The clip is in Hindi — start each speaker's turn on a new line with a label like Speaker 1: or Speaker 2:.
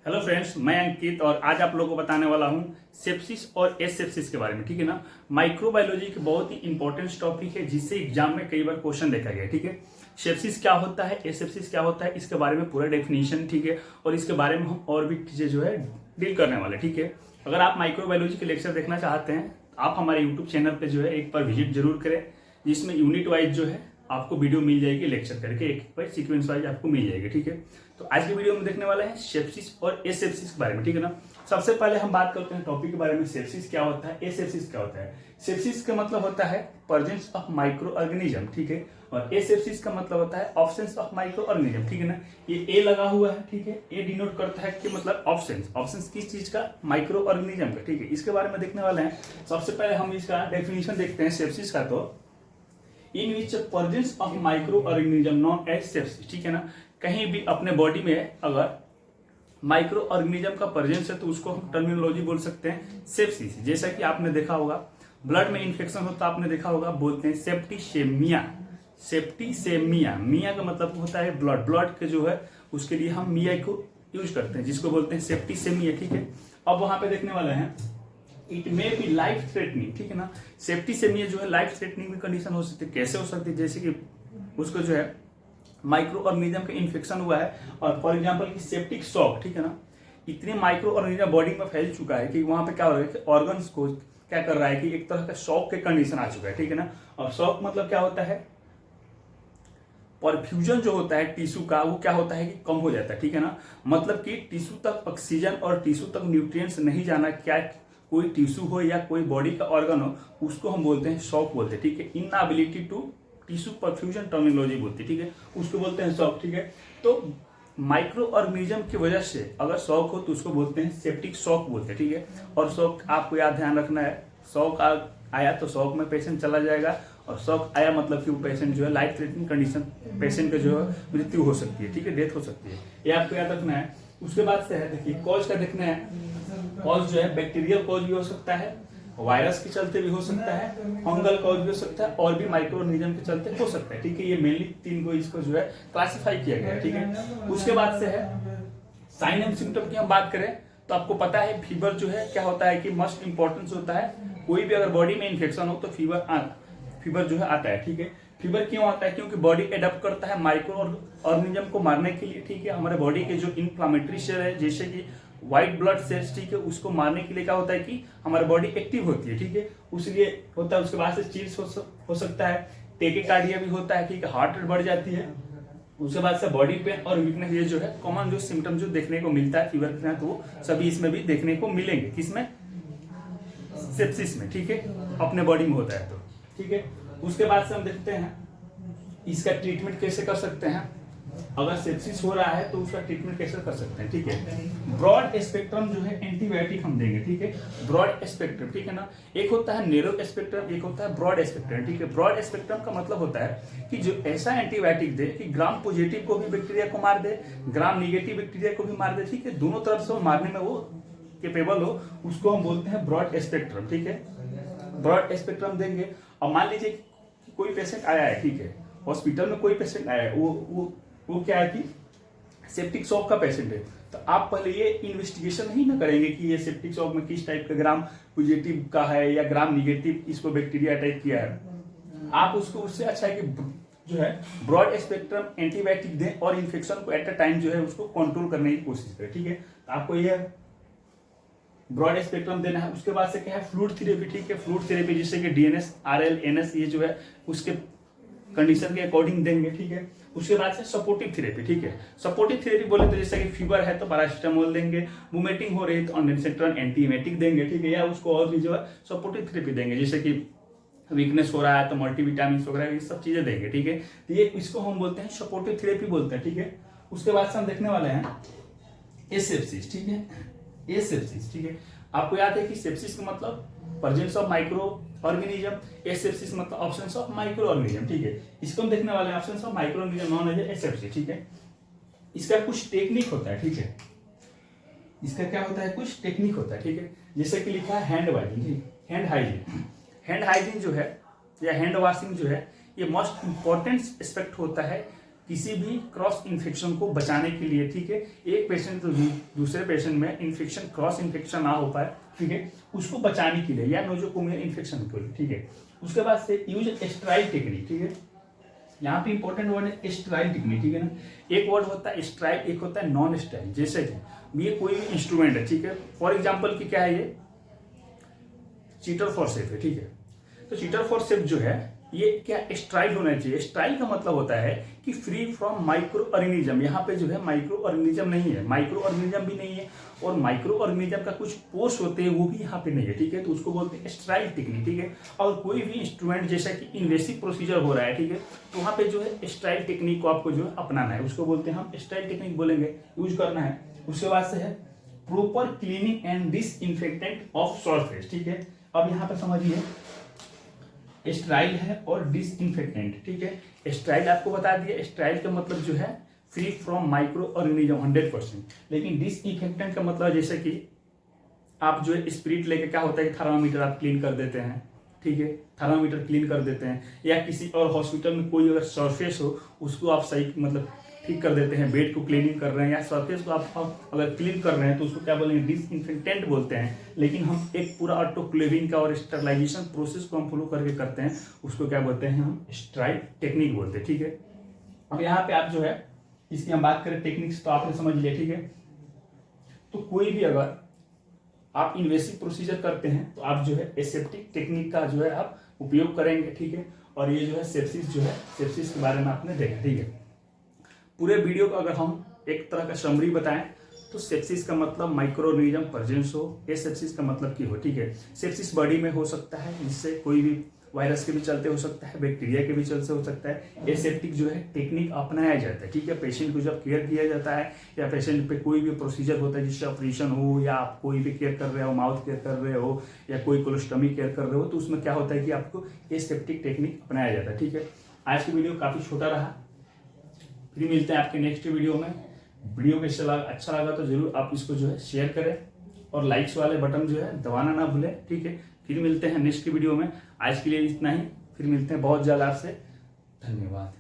Speaker 1: हेलो फ्रेंड्स, मैं अंकित और आज आप लोगों को बताने वाला हूं सेप्सिस और एसेप्सिस के बारे में। ठीक है ना। माइक्रोबायोलॉजी की बहुत ही इंपॉर्टेंट टॉपिक है जिससे एग्जाम में कई बार क्वेश्चन देखा गया। ठीक है, सेप्सिस क्या होता है, एसेप्सिस क्या होता है, इसके बारे में पूरा डेफिनेशन। ठीक है, और इसके बारे में हम और भी चीजें जो है डील करने वाले। ठीक है, अगर आप माइक्रोबायोलॉजी के लेक्चर देखना चाहते हैं आप हमारे यूट्यूब चैनल पर जो है एक बार विजिट जरूर करें, जिसमें यूनिट वाइज जो है आपको वीडियो मिल जाएगी, लेक्चर करके एक बार सीक्वेंस वाइज आपको मिल जाएगी। ठीक है, तो आज की वीडियो में देखने वाले हैं सेप्सिस और एसेप्सिस के बारे में। ठीक है ना। सबसे पहले हम बात करते हैं टॉपिक के बारे में, सेप्सिस क्या होता है, एसेप्सिस क्या होता है। सेप्सिस का मतलब होता है प्रेजेंस ऑफ माइक्रो ऑर्गेनिज्म। ठीक है, और एसेप्सिस का मतलब होता है ऑब्सेंस ऑफ माइक्रो ऑर्गेनिज्म। ठीक है ना। ये ए लगा हुआ है, ठीक है, ए डिनोट करता है कि मतलब ऑब्सेंस, ऑब्सेंस किस चीज का, माइक्रो ऑर्गेनिज्म का। ठीक है, इसके बारे में देखने वाले हैं। सबसे पहले हम इसका डेफिनेशन देखते हैं सेप्सिस का, तो in which presence of micro organism known as sepsis. ठीक है ना। कहीं भी अपने बॉडी में अगर माइक्रो ऑर्गेनिज्म का प्रेजेंस है तो उसको हम टर्मिनोलॉजी बोल सकते हैं सेप्सिस। जैसा कि आपने देखा होगा ब्लड में इन्फेक्शन होता आपने देखा होगा, बोलते हैं सेप्टिसेमिया। सेप्टिसेमिया, मिया का मतलब होता है ब्लड, ब्लड के जो है उसके लिए हम मिया को यूज करते हैं, जिसको बोलते हैं सेप्टिसेमिया। ठीक है, अब वहां पे देखने वाले हैं it may be life threatening. ठीक है ना। सेप्टिसेमिया जो है लाइफ थ्रेटनिंग भी कंडीशन हो सकती है। कैसे हो सकती है, जैसे कि उसको जो है माइक्रो ऑर्गेनिज्म का इन्फेक्शन हुआ है और फॉर एग्जांपल की सेप्टिक शॉक। ठीक है ना, इतने माइक्रो ऑर्गेनिज्म बॉडी में फैल चुका है कि वहां पे क्या हो रहा है कि ऑर्गन्स को क्या कर रहा है कि एक तरह का शॉक के कंडीशन आ चुका है। ठीक है ना। और शॉक मतलब क्या होता है, परफ्यूजन जो होता है टिश्यू का वो क्या होता है कि कम हो जाता है। ठीक है ना, मतलब कि टिश्यू तक ऑक्सीजन और टिश्यू तक न्यूट्रिएंट्स नहीं जाना, क्या कोई टिश्यू हो या कोई बॉडी का ऑर्गन हो, उसको हम बोलते हैं शॉक बोलते हैं। ठीक है, inability to tissue perfusion terminology बोलती है। ठीक है, उसको बोलते हैं शॉक। ठीक है, तो माइक्रो ऑर्गेनिज्म की वजह से अगर शॉक हो तो उसको बोलते हैं सेप्टिक शॉक बोलते हैं। ठीक है, और शॉक आपको याद ध्यान रखना है, शॉक आया तो शॉक में पेशेंट चला जाएगा, और शॉक आया मतलब कि वो पेशेंट जो है लाइफ थ्रेटनिंग कंडीशन, पेशेंट का जो है मृत्यु हो सकती है। ठीक है, डेथ हो सकती है, ये आपको याद रखना है। उसके बाद से है देखिए कॉज का देखना है। कॉज जो है बैक्टीरियल कॉज भी हो सकता है, वायरस के चलते भी हो सकता है, फंगल कॉज भी हो सकता है, और भी माइक्रो ऑर्गेनिज्म के चलते हो सकता है। ठीक है, ये मेनली तीन को इसको जो है क्लासिफाई किया गया है। ठीक है, उसके बाद से है साइन एंड सिम्टम की हम बात करें तो आपको पता है फीवर जो है क्या होता है कि मस्ट इंपॉर्टेंस होता है। कोई भी अगर बॉडी में इन्फेक्शन हो तो फीवर जो है आता है। ठीक है, फीवर क्यों आता है, क्योंकि बॉडी एडप्ट करता है माइक्रो ऑर्गेनिज्म को मारने के लिए। ठीक है, हमारे बॉडी के जो इन्फ्लामेटरी सेल है जैसे कि व्हाइट ब्लड सेल्स, ठीक है, उसको मारने के लिए क्या होता है कि हमारी बॉडी एक्टिव होती है। ठीक है, उसलिए होता है। उसके बाद से चीज हो सकता है, टेकिकार्डिया भी होता है, ठीक है, हार्ट रेट बढ़ जाती है। उसके बाद से बॉडी पेन और वीकनेस, ये जो है कॉमन जो सिम्टम जो देखने को मिलता है फीवर के साथ, वो सभी इसमें भी देखने को मिलेंगे। किसमें, सेप्सिस में। ठीक है, अपने बॉडी में होता है तो। ठीक है, उसके बाद से हम देखते हैं इसका ट्रीटमेंट कैसे कर सकते हैं। अगर सेप्सिस हो रहा है तो उसका ट्रीटमेंट कैसे कर सकते हैं। ठीक है, ब्रॉड स्पेक्ट्रम जो है एंटीबायोटिक हम देंगे। ठीक है, ब्रॉड स्पेक्ट्रम। ठीक है ना, एक होता है नैरो स्पेक्ट्रम, एक होता है ब्रॉड स्पेक्ट्रम। ठीक है, ब्रॉड स्पेक्ट्रम का मतलब होता है कि जो ऐसा एंटीबायोटिक दे कि ग्राम पॉजिटिव को भी बैक्टीरिया को मार दे, ग्राम निगेटिव बैक्टीरिया को भी मार दे। ठीक है, दोनों तरफ से वो मारने में वो केपेबल हो, उसको हम बोलते हैं ब्रॉड स्पेक्ट्रम। ठीक है, ब्रॉड स्पेक्ट्रम देंगे। और मान लीजिए कोई पेशेंट आया है, ठीक है, हॉस्पिटल में कोई पेशेंट आया है, वो क्या है कि सेप्टिक शॉक का पेशेंट है, तो आप पहले ये इन्वेस्टिगेशन नहीं ना करेंगे कि ये सेप्टिक शॉक में किस टाइप का ग्राम पॉजिटिव का है या ग्राम निगेटिव इसको बैक्टीरिया अटैक किया है। आप उसको उससे अच्छा है कि जो है ब्रॉड स्पेक्ट्रम एंटीबायोटिक दें और इन्फेक्शन को एट अ टाइम जो है उसको कंट्रोल करने की कोशिश करें। ठीक है, तो आपको ये ब्रॉड स्पेक्ट्रम देना है। उसके बाद से क्या है, फ्लूइड थेरेपी। ठीक है, फ्लूइड थेरेपी जिससे कि डीएनएस, आरएल, एनएस ये जो है उसके कंडीशन के अकॉर्डिंग देंगे। ठीक है, उसके बाद से सपोर्टिव थेरेपी। ठीक है, सपोर्टिव थेरेपी बोले तो जैसे कि फीवर है तो पैरासिटामोल देंगे, वोमिटिंग हो रही है तो ऑनसेंट्रल एंटीएमेटिक देंगे। ठीक है, या उसको और भी जो है सपोर्टिव थेरेपी देंगे, जैसे कि वीकनेस हो रहा है तो मल्टीविटामिन वगैरह ये सब चीजें देंगे। ठीक है, तो ये इसको हम बोलते हैं सपोर्टिव थेरेपी बोलते हैं। ठीक है, उसके बाद से हम देखने वाले हैं एसेप्सिस। ठीक है, एसेप्सिस। ठीक है, आपको याद है कि सेप्सिस का मतलब presence of micro organism, asepsis मतलब ऑब्सेंस ऑफ माइक्रो ऑर्गेनिज्म। ठीक है, इसको हम देखने वाले हैं absence of micro organism known as asepsis. ठीक है, इसका कुछ टेक्निक होता है। ठीक है, इसका क्या होता है, कुछ टेक्निक होता है। ठीक है, जैसे कि लिखा है hand washing, hand hygiene. Hand hygiene जो है या हैंड वॉशिंग जो है ये मोस्ट इंपॉर्टेंट एस्पेक्ट होता है किसी भी क्रॉस इन्फेक्शन को बचाने के लिए, ठीक है, एक पेशेंट तो दूसरे पेशेंट में इन्फेक्शन क्रॉस इन्फेक्शन ना हो पाए, ठीक है, उसको बचाने के लिए, या नोजोकोमियल इन्फेक्शन के लिए, ठीक है। उसके बाद से यूज स्ट्राइल टेक्निक, ठीक है, यहाँ पे इंपॉर्टेंट वर्ड है स्ट्राइल टेक्निक, ठीक है ना। एक वर्ड होता है स्ट्राइल, एक होता है नॉन स्ट्राइल। जैसे कि ये कोई भी इंस्ट्रूमेंट है, ठीक है, फॉर एग्जाम्पल की क्या है, ये चीटर फॉरसेप है, ठीक है। तो चीटर फॉरसेप जो है ये क्या स्ट्राइल होना चाहिए। स्ट्राइल का मतलब होता है कि फ्री फ्रॉम माइक्रो ऑर्गेनिज्म। यहाँ पे जो है माइक्रो ऑर्गेनिज्म नहीं है, माइक्रो ऑर्गेनिज्म भी नहीं है, और माइक्रो ऑर्गेनिज्म का कुछ पोर्स होते हैं वो भी यहाँ पे नहीं है, ठीक है। तो उसको बोलते हैं स्ट्राइल टेक्निक, ठीक है। और कोई भी इंस्ट्रूमेंट जैसा कि इन्वेसिव प्रोसीजर हो रहा है, ठीक है, तो वहाँ पे जो है स्ट्राइल टेक्निक को आपको जो है अपनाना है, उसको बोलते हैं हम स्ट्राइल टेक्निक बोलेंगे, यूज करना है। उसके बाद से है proper cleaning and disinfectant of surface, ठीक है। अब यहाँ पे समझिए स्ट्राइल है और डिसइंफेक्टेंट, ठीक है। स्ट्राइल आपको बता दिया, स्ट्राइल का मतलब जो है फ्री फ्रॉम माइक्रो ऑर्गेनिज्म 100%, लेकिन डिसइंफेक्टेंट का मतलब जैसे कि आप जो है स्पिरिट लेके क्या होता है कि थर्मामीटर आप क्लीन कर देते हैं, ठीक है, थर्मामीटर क्लीन कर देते हैं, या किसी और हॉस्पिटल में कोई अगर सरफेस हो उसको आप सही मतलब ठीक कर देते हैं, बेड को क्लीनिंग कर रहे हैं या सरफेस को आप अगर क्लीन कर रहे हैं तो उसको क्या बोलेंगे, डिसइंफेक्टेंट बोलते हैं। लेकिन हम एक पूरा ऑटोक्लेविंग का और स्टरलाइजेशन प्रोसेस को हम फॉलो करके करते हैं, उसको क्या बोलते हैं, हम स्ट्राइल टेक्निक बोलते हैं, ठीक है। अब यहाँ पे आप जो है इसकी हम बात करें टेक्निक्स तो आपने समझ लिया, ठीक है। तो कोई भी अगर आप इन्वेसिव प्रोसीजर करते हैं तो आप जो है एसेप्टिक टेक्निक का जो है आप उपयोग करेंगे, ठीक है। और ये जो है सेप्सिस जो है, सेप्सिस के बारे में आपने देखा, ठीक है। पूरे वीडियो को अगर हम एक तरह का समरी बताएं तो सेप्सिस का मतलब माइक्रो ऑर्गेनिज्म प्रेजेंस हो, ये सेप्सिस का मतलब की हो, ठीक है। सेप्सिस बॉडी में हो सकता है, जिससे कोई भी वायरस के भी चलते हो सकता है, बैक्टीरिया के भी चलते हो सकता है। एसेप्टिक जो है टेक्निक अपनाया जाता है, ठीक है। पेशेंट को जब केयर किया जाता है या पेशेंट पे कोई भी प्रोसीजर होता है जिससे ऑपरेशन हो, या आप कोई भी केयर कर रहे हो, माउथ केयर कर रहे हो, या कोई कोलोस्टमी केयर कर रहे हो, तो उसमें क्या होता है कि आपको एसेप्टिक टेक्निक अपनाया जाता है, ठीक है। आज की वीडियो काफी छोटा रहा, फिर मिलते हैं आपके नेक्स्ट वीडियो में। वीडियो कैसा अच्छा लगा तो जरूर आप इसको जो है शेयर करें, और लाइक्स वाले बटन जो है दबाना ना भूलें, ठीक है। फिर मिलते हैं नेक्स्ट वीडियो में, आज के लिए इतना ही, फिर मिलते हैं बहुत जल्द आपसे। धन्यवाद।